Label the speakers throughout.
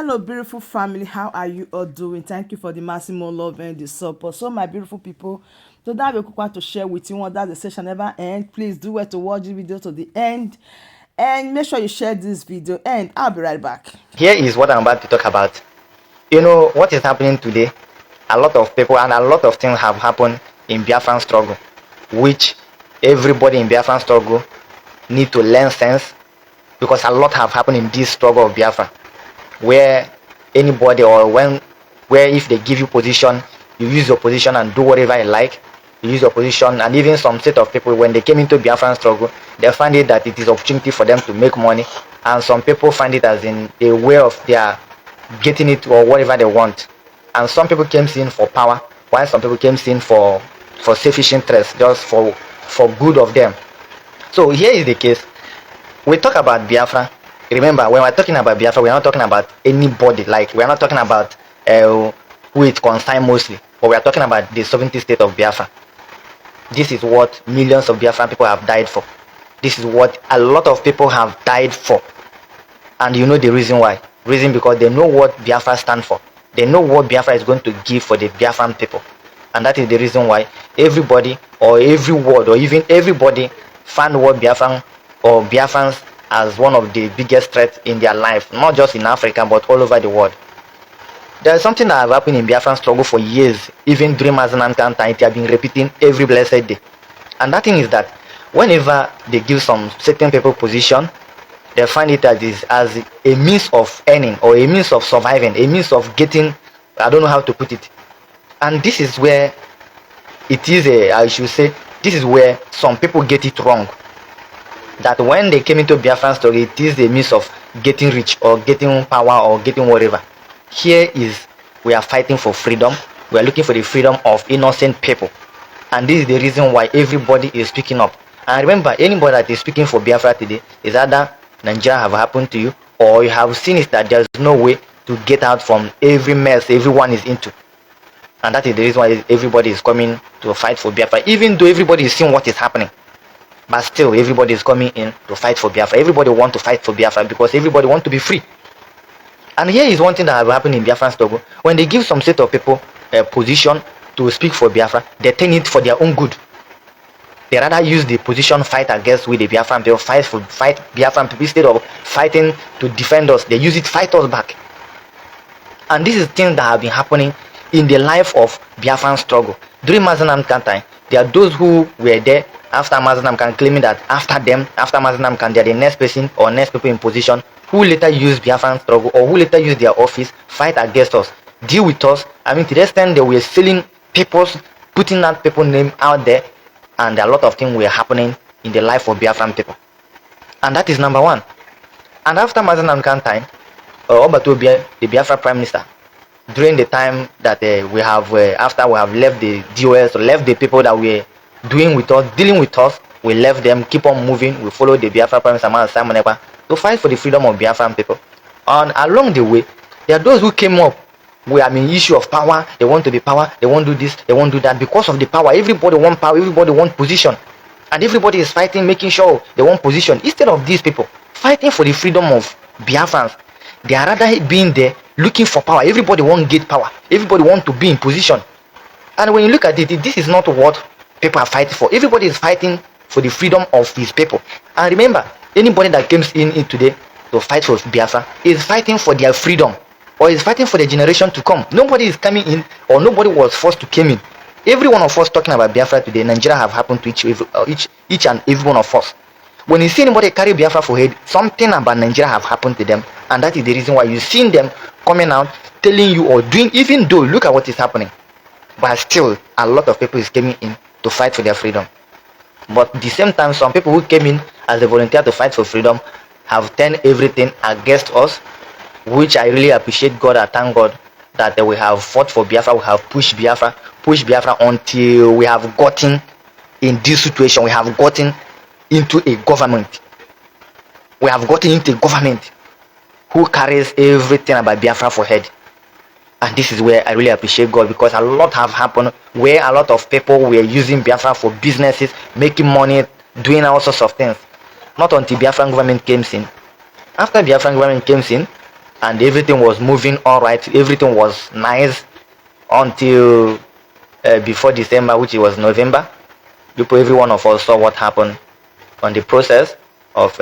Speaker 1: Hello, beautiful family. How are you all doing? Thank you for the maximum love and the support. So, my beautiful people, today I will want to share with you one that the session never end. Please do well to watch the video to the end, and make sure you share this video. And I'll be right back.
Speaker 2: Here is what I'm about to talk about. You know what is happening today? A lot of people and a lot of things have happened in Biafran struggle, which everybody in Biafran struggle need to learn sense, because a lot have happened in this struggle of Biafra, where anybody or where if they give you position, you use your position and do whatever you like. You use your position, and even some set of people, when they came into Biafran struggle, they find it that it is opportunity for them to make money, and some people find it as in a way of their getting it or whatever they want. And some people came in for power, while some people came in for selfish interest, just for good of them. So here is the case. We talk about Biafra. Remember, when we're talking about Biafra, we're not talking about anybody. Like, we're not talking about who it concerns mostly, but we're talking about the sovereignty state of Biafra. This is what millions of Biafran people have died for. This is what a lot of people have died for. And you know the reason why. Reason because they know what Biafra stands for. They know what Biafra is going to give for the Biafran people. And that is the reason why everybody or every word or even everybody find what Biafran or Biafrans as one of the biggest threats in their life, not just in Africa but all over the world. There is something that has happened in Biafran struggle for years, even during Mazenam time, it has been repeating every blessed day. And that thing is that whenever they give some certain people position, they find it as a means of earning or a means of surviving, a means of getting, I don't know how to put it. And this is where it is I should say, this is where some people get it wrong. That when they came into Biafran story, it is a means of getting rich or getting power or getting whatever. Here is, we are fighting for freedom. We are looking for the freedom of innocent people. And this is the reason why everybody is speaking up. And remember, anybody that is speaking for Biafra today is either Nigeria have happened to you, or you have seen it that there's no way to get out from every mess everyone is into. And that is the reason why everybody is coming to fight for Biafra, even though everybody is seeing what is happening. But still, everybody is coming in to fight for Biafra. Everybody wants to fight for Biafra because everybody wants to be free. And here is one thing that has happened in Biafran struggle. When they give some set of people a position to speak for Biafra, they turn it for their own good. They rather use the position fight against with the Biafran people, fight Biafran people instead of fighting to defend us. They use it fight us back. And this is things that have been happening in the life of Biafran struggle. During Mazenam time, there are those who were there after Mazenam claiming that after Mazenam they are the next person or next people in position who later use Biafran struggle or who later use their office, fight against us, deal with us. I mean, to the extent they were selling papers, putting that people name out there, and a lot of things were happening in the life of Biafran people. And that is number one. And after Mazenam time, Obatobia, the Biafra Prime Minister, during the time that we have, after we have left the DOS, or left the people that were doing with us, dealing with us, we left them, keep on moving, we follow the Biafra Prime Minister Simon Ekpa to fight for the freedom of Biafran people. And along the way, there are those who came up with, I mean, issue of power. They want to be power, they won't do this, they won't do that. Because of the power, everybody want power, everybody want position. And everybody is fighting, making sure they want position. Instead of these people fighting for the freedom of Biafrans, they are rather being there looking for power. Everybody want to get power. Everybody want to be in position. And when you look at it, this is not what people are fighting for. Everybody is fighting for the freedom of his people. And remember, anybody that comes in today to fight for Biafra is fighting for their freedom, or is fighting for the generation to come. Nobody is coming in, or nobody was forced to come in. Every one of us talking about Biafra today, Nigeria have happened to each and every one of us. When you see anybody carry Biafra for head, something about Nigeria have happened to them, and that is the reason why you see them coming out, telling you or doing, even though look at what is happening. But still, a lot of people is coming in to fight for their freedom. But at the same time, some people who came in as a volunteer to fight for freedom have turned everything against us, which I really appreciate God and thank God that we have fought for Biafra, we have pushed Biafra until we have gotten in this situation. We have gotten into a government. We have gotten into a government who carries everything about Biafra for head. And this is where I really appreciate God, because a lot have happened where a lot of people were using Biafra for businesses, making money, doing all sorts of things. Not until Biafran government came in. After Biafran government came in, and everything was moving all right. Everything was nice until before December, which was November. Every one of us saw what happened on the process of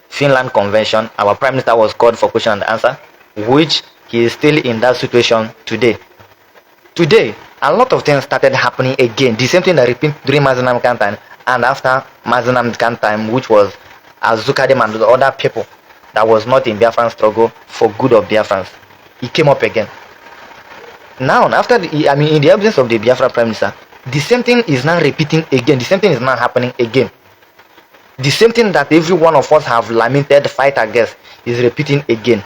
Speaker 2: Finland Convention. Our Prime Minister was called for question and answer, which he is still in that situation today. Today, a lot of things started happening again. The same thing that repeated during Mazenam time and after Mazenam time, which was Azukadem and the other people that was not in Biafran struggle for good of Biafrans. It came up again. Now, after in the absence of the Biafra Prime Minister, the same thing is now repeating again. The same thing is now happening again. The same thing that every one of us have lamented, fight against, is repeating again.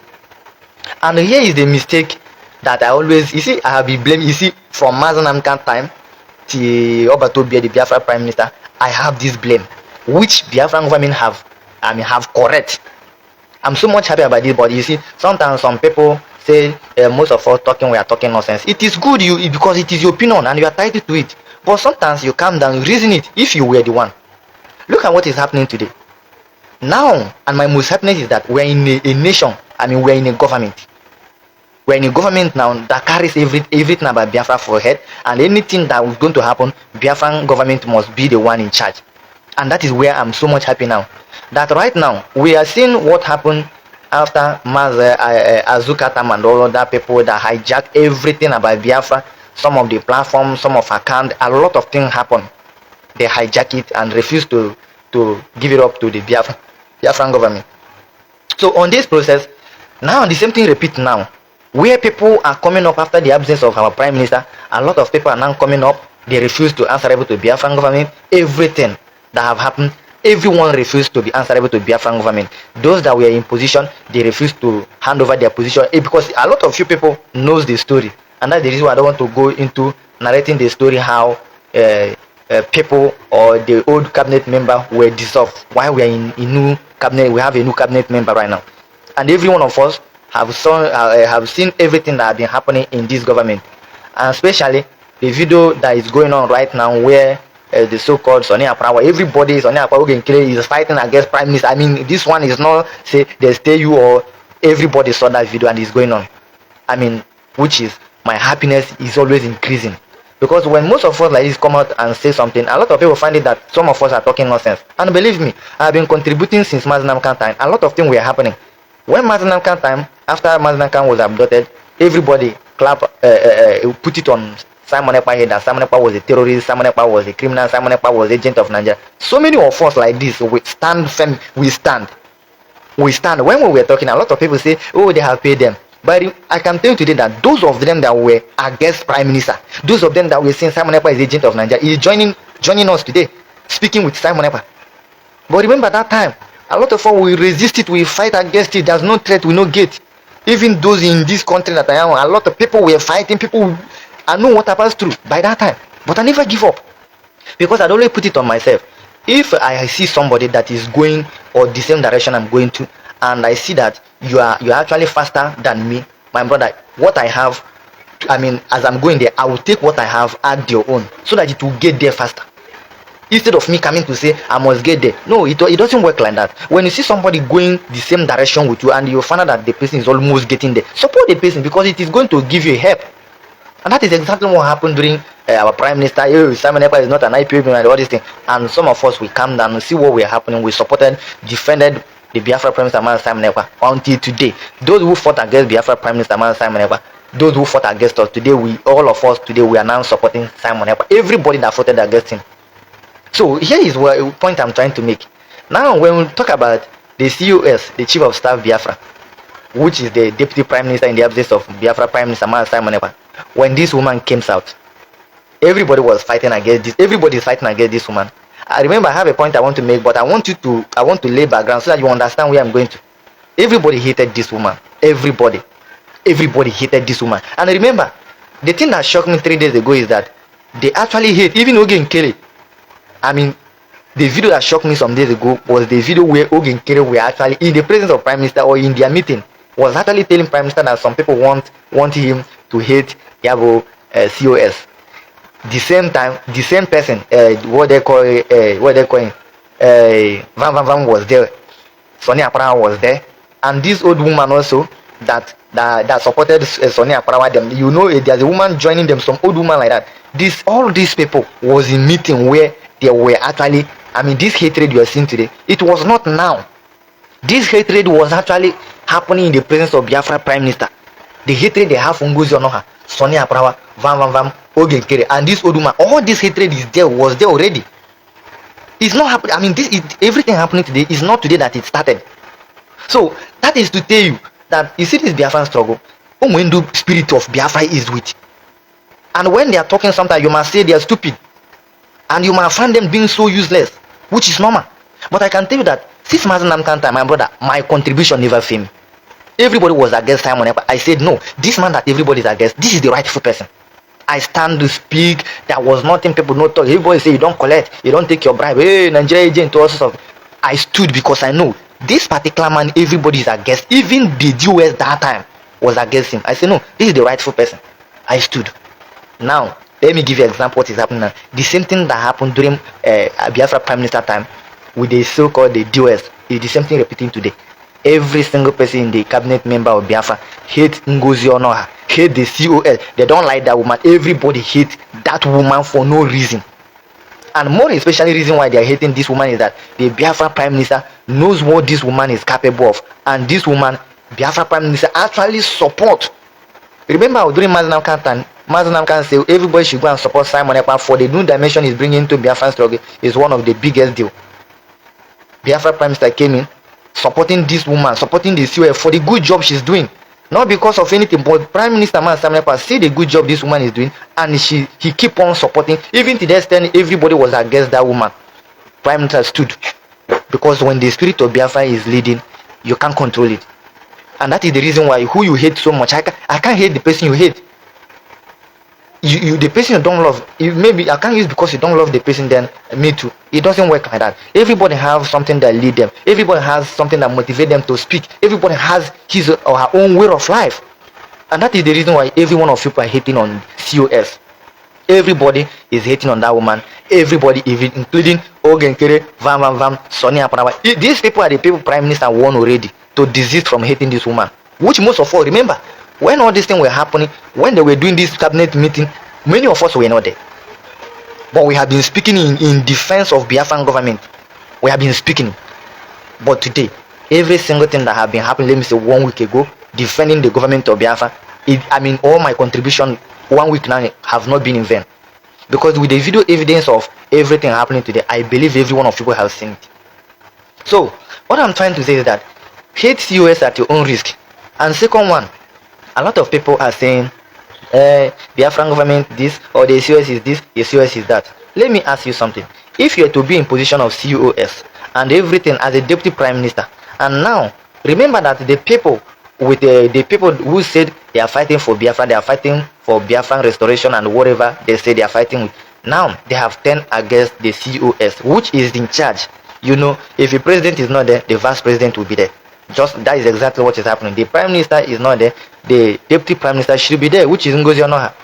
Speaker 2: And here is the mistake that I always, I have been blamed, from Mazenamkan time to Obatobia, the Biafra Prime Minister, I have this blame, which Biafran government have correct. I'm so much happy about this, but sometimes some people say most of us we are talking nonsense. It is good because it is your opinion and you are tied to it. But sometimes you calm down, you reason it if you were the one. Look at what is happening today. Now, and my most happiness is that we're in a nation, we're in a government. We're in a government now that carries everything about Biafra for head, and anything that is going to happen, Biafran government must be the one in charge. And that is where I'm so much happy now. That right now, we are seeing what happened after Azukatam and all other people that hijacked everything about Biafra. Some of the platforms, some of account, a lot of things happen. They hijack it and refuse to give it up to the Biafran government. So on this process, now the same thing repeats now. Where people are coming up after the absence of our Prime Minister, a lot of people are now coming up. They refuse to answerable to Biafran government. Everything that have happened, everyone refused to be answerable to Biafran government. Those that were in position, they refused to hand over their position because a lot of few people knows the story. And that's the reason why I don't want to go into narrating the story how people or the old cabinet member were dissolved. Why we are in new cabinet, we have a new cabinet member right now, and every one of us have seen everything that has been happening in this government, and especially the video that is going on right now where the so-called Sonny Aprawa, everybody Sonny Aprawa is fighting against Prime Minister. This one is not say they stay you or everybody saw that video and it's going on. Which is my happiness is always increasing. Because when most of us like this come out and say something, a lot of people find it that some of us are talking nonsense. And believe me, I've been contributing since Mazenamkan time. A lot of things were happening. When Mazenamkan time, after Mazenamkan was abducted, everybody put it on Simon Ekpa head that Simon Ekpa was a terrorist, Simon Ekpa was a criminal, Simon Ekpa was agent of Nigeria. So many of us like this, we stand firm, we stand. When we were talking, a lot of people say, oh, they have paid them. But I can tell you today that those of them that were against Prime Minister, those of them that were saying Simon Ekpa is agent of Nigeria, is joining us today, speaking with Simon Ekpa. But remember that time, a lot of us we resist it, we fight against it. There's no threat, we no gate. Even those in this country that I am, a lot of people were fighting. I know what I passed through by that time, but I never give up because I'd always put it on myself. If I see somebody that is going or the same direction I'm going to, and I see that you're actually faster than me, my brother, what I have, as I'm going there, I will take what I have, add your own, so that it will get there faster. Instead of me coming to say I must get there. No, it doesn't work like that. When you see somebody going the same direction with you and you find out that the person is almost getting there, support the person because it is going to give you help. And that is exactly what happened during our Prime Minister. Simon Ekpa is not an IPO and all these things. And some of us, we calm down and see what were happening. We supported, defended the Biafra Prime Minister Simon Ekpa until today. Those who fought against Biafra Prime Minister Simon Ekpa, those who fought against us today, all of us today, we are now supporting Simon Ekpa. Everybody that fought against him. So here is the point I'm trying to make. Now, when we talk about the COS, the Chief of Staff Biafra, which is the Deputy Prime Minister in the absence of Biafra Prime Minister Simon Ekpa, when this woman came out, everybody was fighting against this. Everybody is fighting against this woman. I remember I have a point I want to make, but I want to lay background so that you understand where I'm going to. Everybody hated this woman. Everybody hated this woman. And remember, the thing that shocked me 3 days ago is that they actually hate even Oge Nkele. The video that shocked me some days ago was the video where Oge Nkele were actually in the presence of Prime Minister or in their meeting, was actually telling Prime Minister that some people want him to hate Yabo COS. The same time, the same person, what they call Van was there, Sonny Apraha was there, and this old woman also that supported Sonia Parawa them. You know, there's a woman joining them, some old woman like that. All these people was in meeting where they were actually, I mean, this hatred you are seeing today, it was not now. This hatred was actually happening in the presence of Biafra Prime Minister. The hatred they have for Ngozi Onoha, Sonia Parawa, Vam, Ogenkere, and this old woman. All this hatred was there already. It's not happening. I mean, everything happening today is not today that it started. So that is to tell you that you see this Biafran struggle, when the spirit of Biafra is with. And when they are talking sometimes, you must say they are stupid. And you must find them being so useless, which is normal. But I can tell you that since Mazen Kanta, my brother, my contribution never failed. Everybody was against Simon Ekpa. I said, no, this man that everybody is against, this is the rightful person. I stand to speak. There was nothing people not talk. Everybody say you don't collect, you don't take your bribe. Hey, Nigeria agent, all sorts of. I stood because I know this particular man, everybody is against. Even the US that time was against him. I said, no, this is the rightful person. I stood. Now, let me give you an example what is happening now. The same thing that happened during Biafra Prime Minister time with the so-called the DOS is the same thing repeating today. Every single person in the cabinet member of Biafra hate Ngozi Onoha, hate the COL. They don't like that woman. Everybody hate that woman for no reason. And more especially reason why they are hating this woman is that the Biafra Prime Minister knows what this woman is capable of. And this woman, Biafra Prime Minister, actually support. Remember during Mazen Kanta say everybody should go and support Simon Ekpa for the new dimension he's bringing into Biafran struggle is one of the biggest deal. Biafra Prime Minister came in supporting this woman, supporting the COF for the good job she's doing. Not because of anything, but Prime Minister Simon Ekpa see the good job this woman is doing, and he keep on supporting. Even to the extent everybody was against that woman, Prime Minister stood. Because when the spirit of Biafra is leading, you can't control it. And that is the reason why who you hate so much, I can't hate the person you hate. You the person you don't love, maybe I can't use because you don't love the person, then me too. It doesn't work like that. Everybody has something that lead them. Everybody has something that motivate them to speak. Everybody has his or her own way of life. And that is the reason why every one of you are hating on COS. Everybody is hating on that woman. Everybody, even including Ogenkere, Vam, Sonia Parawa. These people are the people Prime Minister won already to desist from hating this woman. Which most of all, remember, when all these things were happening, when they were doing this cabinet meeting, many of us were not there. But we have been speaking in defense of Biafran government. We have been speaking. But today, every single thing that have been happening, let me say 1 week ago, defending the government of Biafra, all my contribution 1 week now have not been in vain. Because with the video evidence of everything happening today, I believe every one of you have seen it. So, what I'm trying to say is that hate COS at your own risk. And second one, a lot of people are saying, Biafran government this, or the COS is this, the COS is that. Let me ask you something. If you are to be in position of COS and everything as a deputy prime minister, and now remember that the people with the people who said they are fighting for Biafra, they are fighting for Biafran restoration and whatever they say they are fighting with, now they have turned against the COS, which is in charge. You know, if the president is not there, the vice president will be there. Just that is exactly what is happening. The prime minister is not there, the deputy prime minister should be there, which is Ngozi Onoha.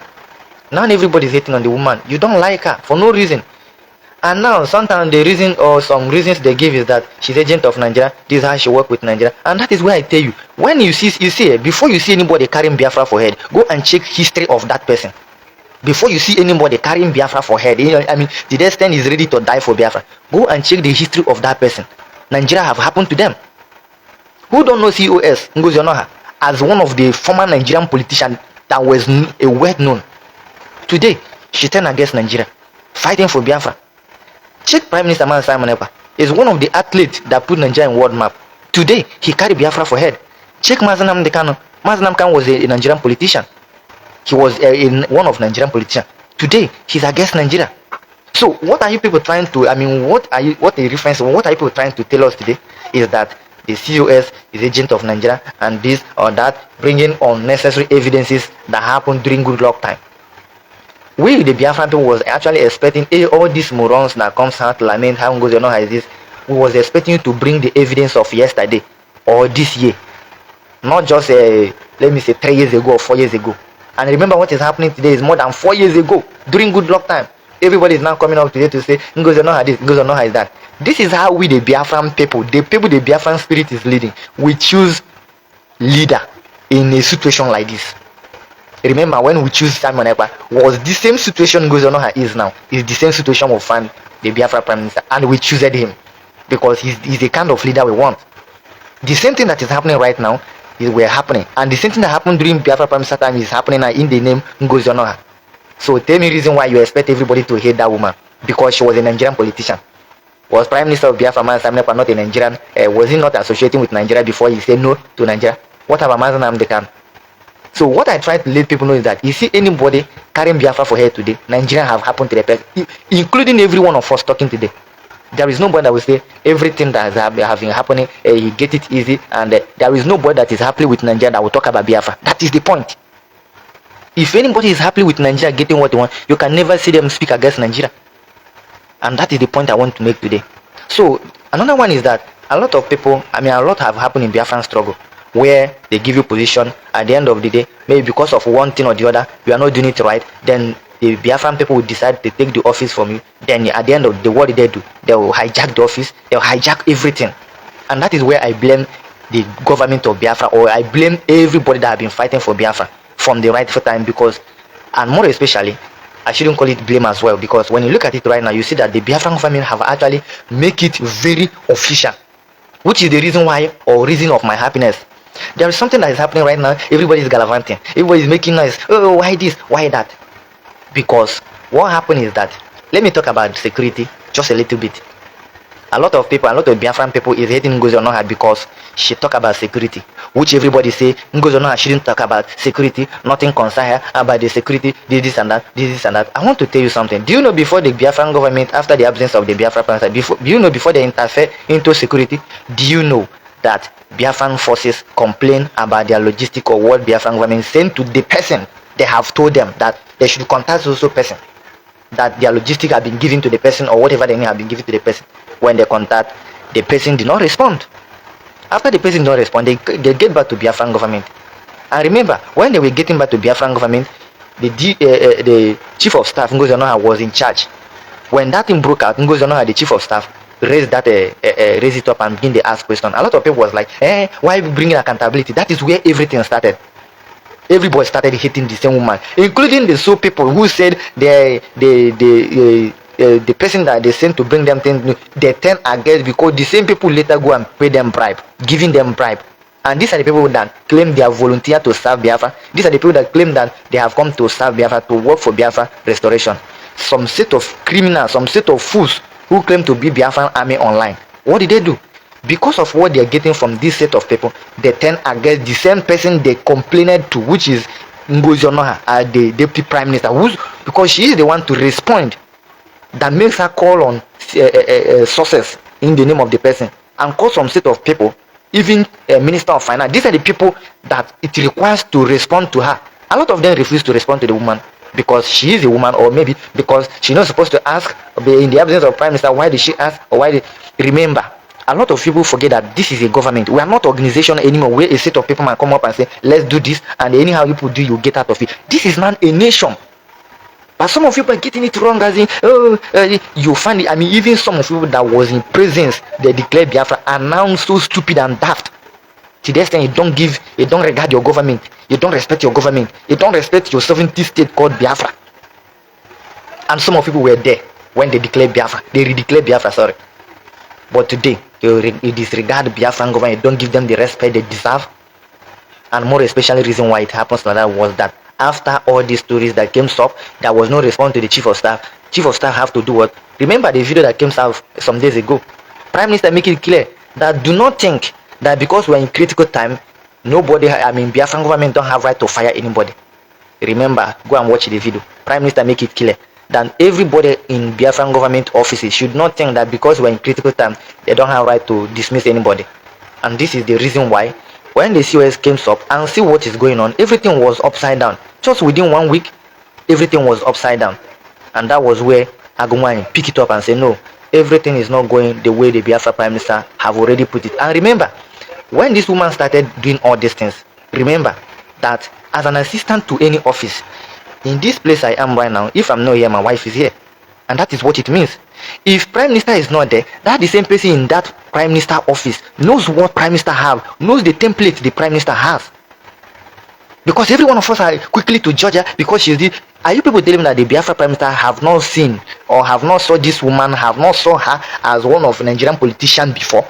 Speaker 2: Now everybody is hating on the woman. You don't like her for no reason. And now sometimes the reason or some reasons they give is that she's agent of Nigeria, this is how she work with Nigeria. And that is why I tell you, when you see before you see anybody carrying Biafra for head, go and check history of that person. Before you see anybody carrying Biafra for head, I mean the destined is ready to die for Biafra, go and check the history of that person. Nigeria have happened to them. Who don't know COS, Ngozi Onoha, as one of the former Nigerian politicians that was a well known. Today, she turned against Nigeria, fighting for Biafra. Check Prime Minister Simon Ekpa is one of the athletes that put Nigeria in world map. Today, he carried Biafra for head. Check Mazen Kano. Mazen Kano was a Nigerian politician. He was one of Nigerian politicians. Today, he's against Nigeria. So, what are you people trying to? I mean, what are you people trying to tell us today? Is that the COS is agent of Nigeria and this or that, bringing unnecessary evidences that happened during good luck time. We, the Biafran people, was actually expecting all these morons that comes out to lament how Ngozi Onoha is this. We was expecting you to bring the evidence of yesterday or this year, not just let me say 3 years ago or 4 years ago. And remember, what is happening today is more than 4 years ago during good luck time. Everybody is now coming up today to say Ngozi Onoha this, Ngozi Onoha is that. This is how we, the Biafran people, the Biafran spirit is leading. We choose leader in a situation like this. Remember, when we choose Simon Ekpa, was the same situation goes on how is now. It's the same situation we find the Biafra Prime Minister, and we choose him because he's the kind of leader we want. The same thing that is happening right now is we're happening, and the same thing that happened during Biafra Prime Minister time is happening now in the name Ngozi Onoha. So tell me reason why you expect everybody to hate that woman because she was a Nigerian politician. Was Prime Minister of Biafra Simon Ekpa not a Nigerian? Was he not associating with Nigeria before he said no to Nigeria? What about Mazen Amdekan? So what I try to let people know is that you see anybody carrying Biafra for here today, Nigeria have happened to the person, including every one of us talking today. There is nobody that will say everything that has been happening, he get it easy, and there is nobody that is happy with Nigeria that will talk about Biafra. That is the point. If anybody is happy with Nigeria getting what they want, you can never see them speak against Nigeria. And that is the point I want to make today. So another one is that a lot of people, a lot have happened in Biafran struggle, where they give you position at the end of the day, maybe because of one thing or the other, you are not doing it right, then the Biafran people will decide to take the office from you. Then at the end of the day, what did they do? They will hijack the office, they will hijack everything. And that is where I blame the government of Biafra, or I blame everybody that have been fighting for Biafra from the rightful time, because, and more especially, I shouldn't call it blame as well, because when you look at it right now, you see that the Biafran government have actually make it very official, which is the reason why, or reason of my happiness. There is something that is happening right now. Everybody is gallivanting. Everybody is making noise. Oh, why this? Why that? Because what happened is that, let me talk about security just a little bit. A lot of people, a lot of Biafran people is hating Ngozi Onoha because she talk about security, which everybody say Ngozi Onoha shouldn't talk about security, nothing concern her about the security, this and that, this and that. I want to tell you something. Do you know before the Biafran government, after the absence of the Biafra Prime Minister, do you know before they interfere into security, do you know that Biafran forces complain about their logistic or what Biafran government sent to the person? They have told them that they should contact also person, that their logistic have been given to the person or whatever they need have been given to the person. When they contact, the person did not respond. After the person did not respond, they get back to Biafran government. And remember, when they were getting back to Biafran government, the chief of staff, Ngozi Onoha, was in charge. When that thing broke out, Ngozi Onoha, the chief of staff, raised it up and begin to ask questions. A lot of people was like, why bringing accountability? That is where everything started. Everybody started hating the same woman, including the sole people who said the person that they sent to bring them things, they turn against, because the same people later go and pay them bribe, giving them bribe. And these are the people that claim they are volunteer to serve Biafra. These are the people that claim that they have come to serve Biafra, to work for Biafra restoration. Some set of criminals, some set of fools who claim to be Biafran army online. What did they do? Because of what they are getting from this set of people, they turn against the same person they complained to, which is Ngozi Onoha, the deputy prime minister, because she is the one to respond, that makes her call on sources in the name of the person and call some set of people, even minister of finance. These are the people that it requires to respond to her. A lot of them refuse to respond to the woman because she is a woman, or maybe because she's not supposed to ask. In the absence of prime minister, why did she ask? Or why did... Remember, a lot of people forget that this is a government. We are not organization anymore where a set of people might come up and say, let's do this, and anyhow people do, you get out of it. This is not a nation. But some of you are getting it wrong, as in, you find it. Even some of you that was in prisons, they declared Biafra, are now so stupid and daft. To the extent you don't regard your government, you don't respect your government, you don't respect your sovereignty state called Biafra. And some of you were there when they declared Biafra, they redeclared Biafra, sorry. But today, you disregard the Biafran government, you don't give them the respect they deserve. And more especially, reason why it happens like that was that after all these stories that came up, there was no response to the chief of staff. Chief of staff have to do what? Remember the video that came out some days ago. Prime Minister make it clear that do not think that because we're in critical time, Biafran government don't have right to fire anybody. Remember, go and watch the video. Prime Minister make it clear that everybody in Biafran government offices should not think that because we're in critical time, they don't have right to dismiss anybody. And this is the reason why when the COS came up and see what is going on, everything was upside down. Just within 1 week, everything was upside down. And that was where Agumwani pick it up and say, no, everything is not going the way the Biafra Prime Minister have already put it. And remember, when this woman started doing all these things, remember that as an assistant to any office, in this place I am right now, if I'm not here, my wife is here. And that is what it means. If Prime Minister is not there, that the same person in that Prime Minister office knows what Prime Minister have, knows the template the Prime Minister has. Because every one of us are quickly to judge her because she's the. Are you people telling me that the Biafra Prime Minister have not seen or have not saw this woman, have not saw her as one of Nigerian politician before?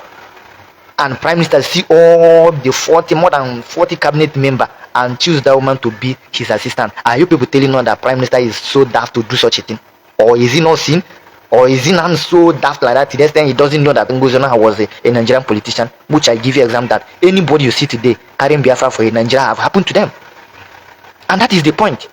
Speaker 2: And Prime Minister see all the 40, more than 40 cabinet member and choose that woman to be his assistant. Are you people telling us that Prime Minister is so daft to do such a thing? Or is he not seen? Or is he not so daft like that to the extent he doesn't know that Ngozona was a Nigerian politician? Which I give you example that anybody you see today carrying Biafra for a Nigeria have happened to them. And that is the point.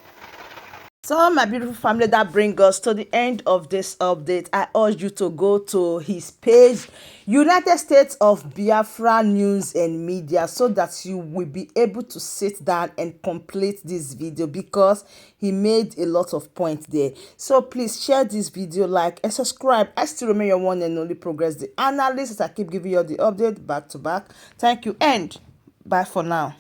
Speaker 1: So my beautiful family, that brings us to the end of this update. I urge you to go to his page, United States of Biafra News and Media, so that you will be able to sit down and complete this video, because he made a lot of points there. So please share this video, like and subscribe. I still remain your one and only Progress the Analyst, as I keep giving you the update back to back. Thank you and bye for now.